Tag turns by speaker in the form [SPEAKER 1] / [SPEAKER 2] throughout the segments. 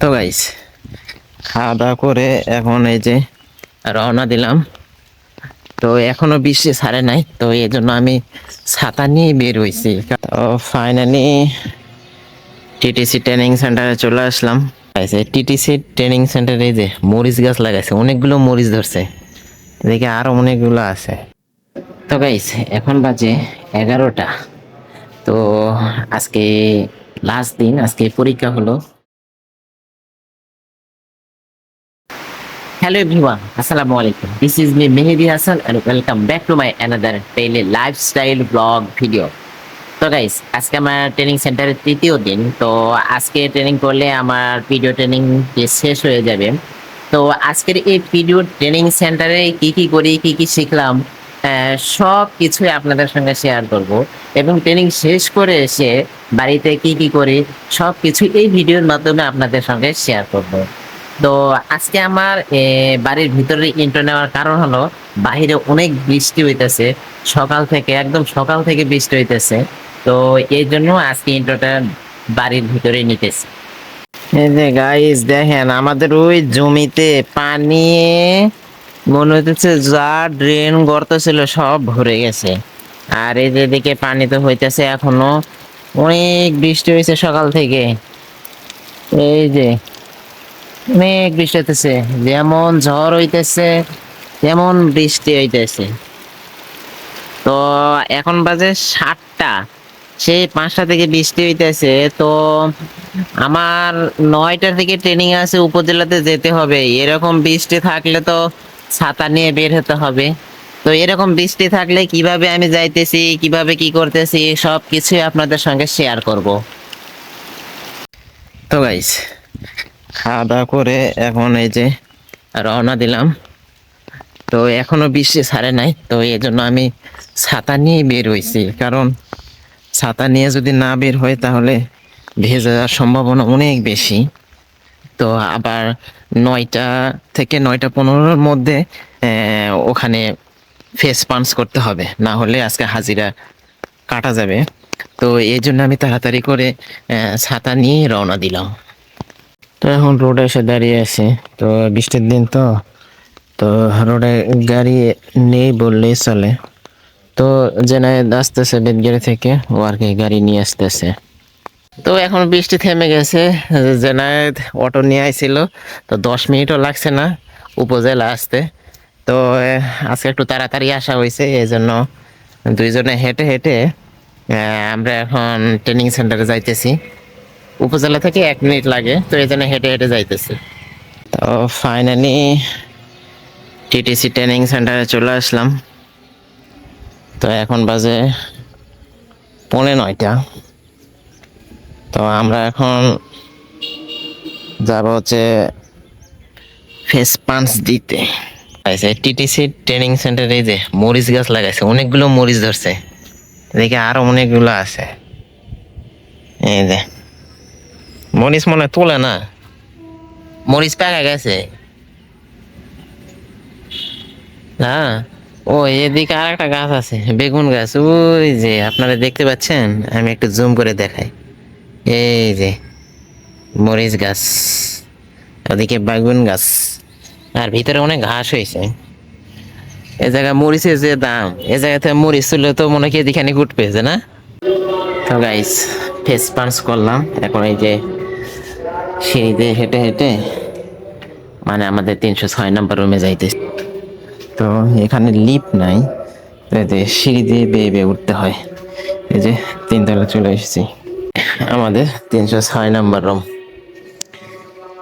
[SPEAKER 1] তো গাইস, খাওয়া দাওয়া করে এখন এই যে রওনা দিলাম। তো এখনো বৃষ্টি ছাড়ে নাই, তো এই জন্য আমি ছাতা নিয়ে বের হয়েছি। তো ফাইনালি টিটিসি ট্রেনিং সেন্টারে চলে আসলাম। টিটিসি ট্রেনিং সেন্টারে এই যে মরিচ গাছ লাগাইছে, অনেকগুলো মরিচ ধরছে, এদিকে আরো অনেকগুলো আছে। তো গাইস, এখন বাজে 11টা। তো আজকে লাস্ট দিন, আজকে পরীক্ষা হলো। Hello everyone, Assalamu alaikum. This is me Mehdi Hassan and welcome back to my another daily lifestyle vlog video. তো গাইস, আজকে আমার ট্রেনিং সেন্টারের তৃতীয় দিন। তো আজকে ট্রেনিং করলে আমার ভিডিও ট্রেনিং শেষ হয়ে যাবে। তো আজকের এই ভিডিও ট্রেনিং সেন্টারে কি কি করি, কি কি শিখলাম, সব কিছুই আপনাদের সঙ্গে শেয়ার করব। এবং ট্রেনিং শেষ করে এসে বাড়িতে কি কি করি, সব কিছু এই ভিডিওর মাধ্যমে আপনাদের সঙ্গে শেয়ার করব। তো আজকে আমার বাড়ির ভিতরে ইন্টার নেওয়ার কারণ হলো বাহিরে অনেক বৃষ্টি হইতেছে, সকাল থেকে একদম সকাল থেকে বৃষ্টি হইতেছে। তো এই জন্য আজকে ইন্টারটা বাড়ির ভিতরে নিতেছি। এই যে গাইস দেখেন, আমাদের ওই জমিতে পানি মনে হইতেছে যা ড্রেন গর্ত ছিল সব ভরে গেছে। আর এই যে দিকে পানি তো হইতেছে এখনো, অনেক বৃষ্টি হয়েছে সকাল থেকে। এই যে অনেক বৃষ্টি হইতেছে, যেমন ঝড় হইতেছে তেমন বৃষ্টি হইতেছে। তো এখন বাজে 7টা, সেই 5টা থেকে বৃষ্টি হইতেছে। তো আমার 9টা থেকে ট্রেনিং আছে, উপজেলাতে যেতে হবে। এরকম বৃষ্টি থাকলে তো ছাতা নিয়ে বের হতে হবে। তো এরকম বৃষ্টি থাকলে কিভাবে আমি যাইতেছি, কিভাবে কি করতেছি, সব কিছুই আপনাদের সঙ্গে শেয়ার করব। তো গাইস, খাওয়া দাওয়া করে এখন এই যে রওনা দিলাম। তো এখনো বৃষ্টি ছাড়ে নাই, তো এই জন্য আমি ছাতা নিয়ে বের হয়েছি। কারণ ছাতা নিয়ে যদি না বের হয় তাহলে ভেজে যাওয়ার সম্ভাবনা অনেক বেশি। তো আবার 9টা থেকে 9টা 15-র মধ্যে ওখানে ফেস পাঞ্চ করতে হবে, না হলে আজকে হাজিরা কাটা যাবে। তো এই জন্য আমি তাড়াতাড়ি করে ছাতা নিয়ে রওনা দিলাম। তো এখন রোডে এসে দাঁড়িয়ে আছি। তো বৃষ্টির দিন, তো তো রোডে গাড়ি নেই বললেই চলে। তো জেনায়েত আসতেছে বেদগাড়ি থেকে, ও আর কি গাড়ি নিয়ে আসতেছে। তো এখন বৃষ্টি থেমে গেছে। জেনায়েত অটো নিয়ে আইছিল, তো 10 মিনিটও লাগছে না উপজেলা আসতে। তো আজকে একটু তাড়াতাড়ি আসা হয়েছে, এই জন্য দুইজনে হেঁটে হেঁটে আমরা এখন ট্রেনিং সেন্টারে যাইতেছি। উপজেলা থেকে 1 মিনিট লাগে, তো এই জন্য হেঁটে হেঁটে যাইতেছি। তো ফাইনালি টিটিসি ট্রেনিং সেন্টারে চলে আসলাম। তো এখন বাজে 9:45। তো আমরা এখন যাব হচ্ছে ফেস পাঞ্চ দিতে। টিটিসি ট্রেনিং সেন্টারে এই যে মরিচ গাছ লাগাইছে, অনেকগুলো মরিচ ধরছে, এদিকে আরো অনেকগুলো আছে। এই যে মরিচ মনে হয় তোলে না, মরিচ পাকা গেছে। হ্যাঁ, ও এদিকে আর একটা গাছ আছে, বেগুন গাছ। ওই যে আপনারা দেখতে পাচ্ছেন, আমি একটু জুম করে দেখাই। এই যে মরিচ গাছ, ওদিকে বেগুন গাছ, আর ভিতরে অনেক ঘাস হয়েছে। এ জায়গায় মরিচের যে দাম, এ জায়গাতে মরিচ ছিল তো মনে হয় এদিখানে গুট পেয়েছে না। তো গাইস, ফেস পাঞ্চ করলাম। এখন এই যে সিঁড়িতে হেঁটে হেঁটে মানে আমাদের 306 নম্বর রুমে যাইতেছি। তো এখানে লিফট নাই, তো এই যে সিঁড়ি দিয়ে বেয়ে বেয়ে উঠতে হয়। এই যে 3 তলা চলে এসেছি। আমাদের 306 নম্বর রুম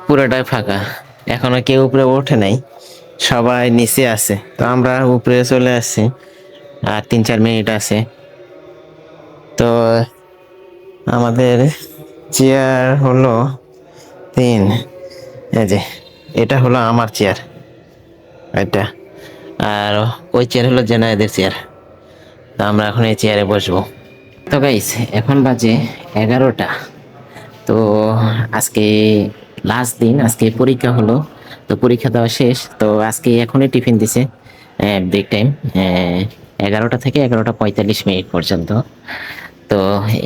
[SPEAKER 1] পুরোটাই ফাঁকা, এখনো কেউ উপরে ওঠে নাই, সবাই নিচে আছে। তো আমরা উপরে চলে আসছি, আর 3-4 মিনিট আছে। তো আমাদের চেয়ার হলো 3। এই যে এটা হলো আমার চেয়ার, এটা। আর ওই চেয়ার হলো জেনায়েদের চেয়ার। তো আমরা এখন এই চেয়ারে বসবো। তো গাইস, এখন বাজে 11টা। তো আজকে লাস্ট দিন, আজকে পরীক্ষা হলো। তো পরীক্ষা দেওয়া শেষ। তো আজকে এখনই টিফিন দিছে, ব্রেক টাইম 11টা থেকে 11টা 45 মিনিট পর্যন্ত। তো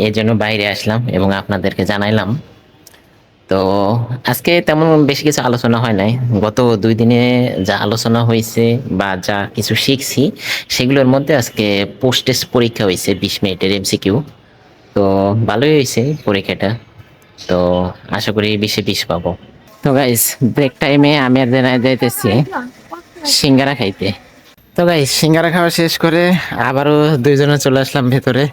[SPEAKER 1] এই জন্য বাইরে আসলাম এবং আপনাদেরকে জানাইলাম। তো আজকে তেমন বেশি কিছু আলোচনা হয় নাই। গত 2 দিনে যা আলোচনা হয়েছে বা যা কিছু শিখছি সেগুলোর মধ্যে আজকে পোস্ট টেস্ট পরীক্ষা হয়েছে 20 মিনিটের এমসিকিউ। তো ভালোই হয়েছে পরীক্ষাটা। তো আশা করি 20-20 পাবো। তো গাইস ব্রেক টাইমে আমি আর দেনা যাইতেছি সিঙ্গারা খাইতে। তো গাইস সিঙ্গারা খাওয়া শেষ করে আবারও দুইজনে চলে আসলাম ভেতরে।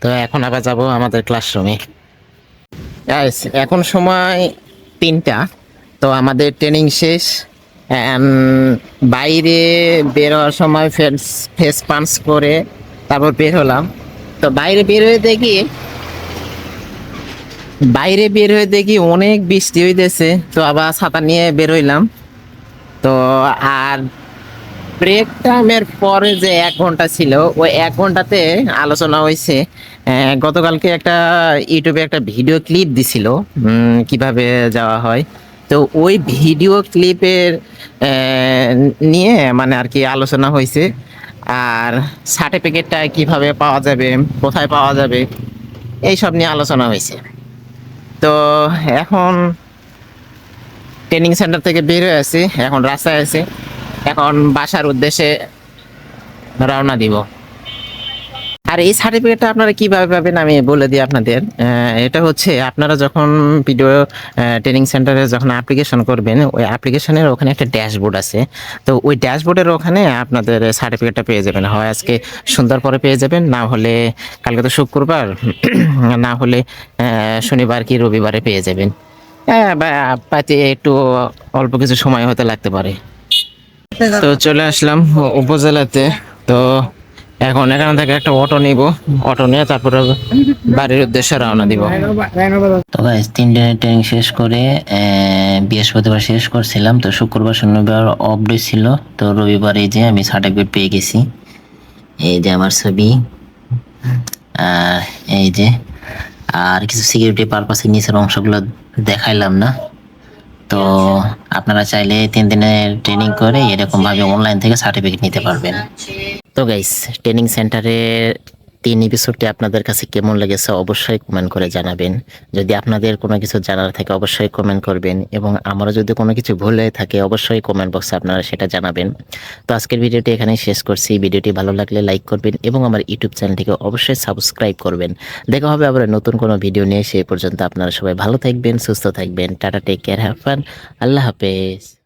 [SPEAKER 1] তো এখন আবার যাব আমাদের ক্লাসরুমে। গাইস এখন সময় 3টা। তো আমাদের ট্রেনিং শেষ। And বাইরে বের হওয়ার সময় ফেস পাঞ্চ করে তারপর বের হলাম। তো বাইরে বের হয়ে দেখি অনেক বৃষ্টি হইতেছে। তো আবার ছাতা নিয়ে বের হইলাম। তো আর ব্রেক টাইমের পরে যে 1 ঘন্টা ছিল ওই 1 ঘন্টাতে আলোচনা হয়েছে গতকালকে একটা ইউটিউবে একটা ভিডিও ক্লিপ দিছিল কিভাবে যাওয়া হয়। তো ওই ভিডিও ক্লিপের নিয়ে মানে আর কি আলোচনা হয়েছে। আর সার্টিফিকেটটা কিভাবে পাওয়া যাবে, কোথায় পাওয়া যাবে, এইসব নিয়ে আলোচনা হয়েছে। তো এখন ট্রেনিং সেন্টার থেকে বের হয়ে আছি, এখন রাস্তায় আছি, এখন বাসার উদ্দেশ্যে রওনা দিব। আর এই সার্টিফিকেটটা আপনারা কিভাবে পাবেন আমি বলে দিই আপনাদের। এটা হচ্ছে আপনারা যখন ভিডিও ট্রেনিং সেন্টারে যখন অ্যাপ্লিকেশন করবেন ওই অ্যাপ্লিকেশনের ওখানে একটা ড্যাশবোর্ড আছে। তো ওই ড্যাশবোর্ডের ওখানে আপনাদের সার্টিফিকেটটা পেয়ে যাবেন। হয় আজকে সন্ধ্যার পরে পেয়ে যাবেন, না হলে কালকে তো শুক্রবার, না হলে শনিবার কি রবিবারে পেয়ে যাবেন। বা পাইতে একটু অল্প কিছু সময় হতে লাগতে পারে। তো চলে আসলাম উপজেলাতে। তো এখন এখান থেকে একটা অটো নিব, অটো নিয়ে তারপরে বাড়ির উদ্দেশ্যে রওনা দিব। তো গাইস 3 দিনের ট্রেনিং শেষ করে বৃহস্পতিবার শেষ করছিলাম। তো শুক্রবার শনিবার অফ ডে ছিল। তো রবিবার এই যে আমি সার্টিফিকেট পেয়ে গেছি। এই যে আমার ছবি, আর এই যে আর কিছু সিকিউরিটি পারপাসে নিচের অংশগুলো দেখাইলাম না। তো আপনারা চাইলে 3 দিনের ট্রেনিং করে এরকম ভাবে অনলাইন থেকে সার্টিফিকেট নিতে পারবেন। তো গাইস ট্রেনিং সেন্টারের 3 এপিসোডটি আপনাদের কাছে কেমন লেগেছে অবশ্যই কমেন্ট করে জানাবেন। যদি আপনাদের কোনো কিছু জানার থাকে অবশ্যই কমেন্ট করবেন, এবং আমারও যদি কোনো কিছু ভুল হয়ে থাকে অবশ্যই কমেন্ট বক্সে আপনারা সেটা জানাবেন। তো আজকের ভিডিওটি এখানেই শেষ করছি। ভিডিওটি ভালো লাগলে লাইক করবেন এবং আমার ইউটিউব চ্যানেলটিকে অবশ্যই সাবস্ক্রাইব করবেন। দেখা হবে আবার নতুন কোনো ভিডিও নিয়ে। সেই পর্যন্ত আপনারা সবাই ভালো থাকবেন, সুস্থ থাকবেন। Tata, take care, have fun, আল্লাহ হাফেজ।